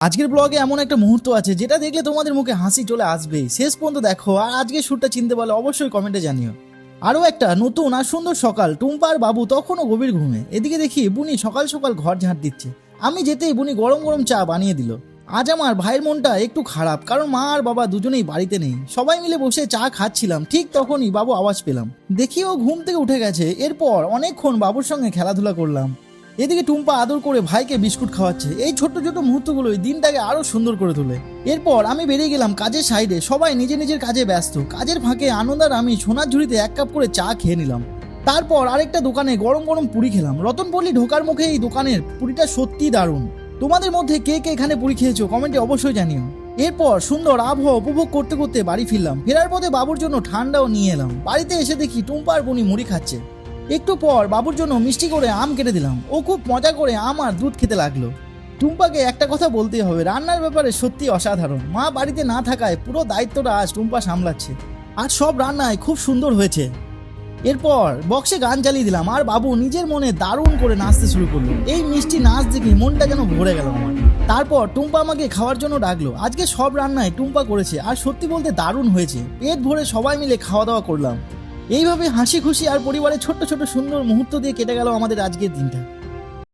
আজকের ব্লগে এমন একটা মুহূর্ত আছে যেটা দেখলে তোমাদের মুখে হাসি চলে আসবেই। শেষ পর্যন্ত দেখো আর আজকের শুটটা চিনতে পারলে অবশ্যই কমেন্টে জানিও। আরও একটা নতুন আর সুন্দর সকাল। টুম্পা আর বাবু তখনও গভীর ঘুমে। এদিকে দেখি বুনি সকাল সকাল ঘর ঝাঁট দিচ্ছে। আমি যেতেই বুনি গরম গরম চা বানিয়ে দিল। আজ আমার ভাইয়ের মনটা একটু খারাপ, কারণ মা আর বাবা দুজনেই বাড়িতে নেই। সবাই মিলে বসে চা খাচ্ছিলাম, ঠিক তখনই বাবু আওয়াজ পেলাম। দেখি ও ঘুম থেকে উঠে গেছে। এরপর অনেকক্ষণ বাবুর সঙ্গে খেলাধুলা করলাম। এদিকে টুম্পা আদর করে ভাইকে বিস্কুট খাওয়াচ্ছে। এই ছোট্ট ছোট্ট মুহূর্তগুলোই দিনটাকে আরো সুন্দর করে তোলে। এরপর আমি বেরিয়ে গেলাম কাজের সাইডে। সবাই নিজের নিজের কাজে ব্যস্ত। কাজের ফাঁকে আনন্দ আর আমি সোনার ঝুড়িতে এক কাপ করে চা খেয়ে নিলাম। তারপর আরেকটা দোকানে গরম গরম পুরি খেলাম। রতনপল্লী ঢোকার মুখে এই দোকানের পুরিটা সত্যি দারুণ। তোমাদের মধ্যে কে কে এখানে পুরি খেয়েছো কমেন্টে অবশ্যই জানিও। এরপর সুন্দর আবহাওয়া উপভোগ করতে করতে বাড়ি ফিরলাম। ফেরার পথে বাবুর জন্য ঠান্ডাও নিয়ে এলাম। বাড়িতে এসে দেখি টুম্পা আর বুনি মুড়ি খাচ্ছে। একটু পর বাবুর জন্য মিষ্টি করে আম কেটে দিলাম। ও খুব মজা করে আম আর দুধ খেতে লাগলো। টুম্পাকে একটা কথা বলতেই হবে, রান্নার ব্যাপারে সত্যি অসাধারণ। মা বাড়িতে না থাকায় পুরো দায়িত্বটা আজ টুম্পা সামলাচ্ছে। আর সব রান্নায় খুব সুন্দর হয়েছে। এরপর বক্সে গান চালিয়ে দিলাম আর বাবু নিজের মনে দারুণ করে নাচতে শুরু করলো। এই মিষ্টি নাচ দেখে মনটা যেন ভরে গেল আমার। তারপর টুম্পা আমাকে খাওয়ার জন্য ডাকলো। আজকে সব রান্নায় টুম্পা করেছে আর সত্যি বলতে দারুণ হয়েছে। পেট ভরে সবাই মিলে খাওয়া দাওয়া করলাম। এইভাবে হাসি খুশি আর পরিবারের ছোট্ট ছোট্ট সুন্দর মুহূর্ত দিয়ে কেটে গেল আমাদের আজকের দিনটা।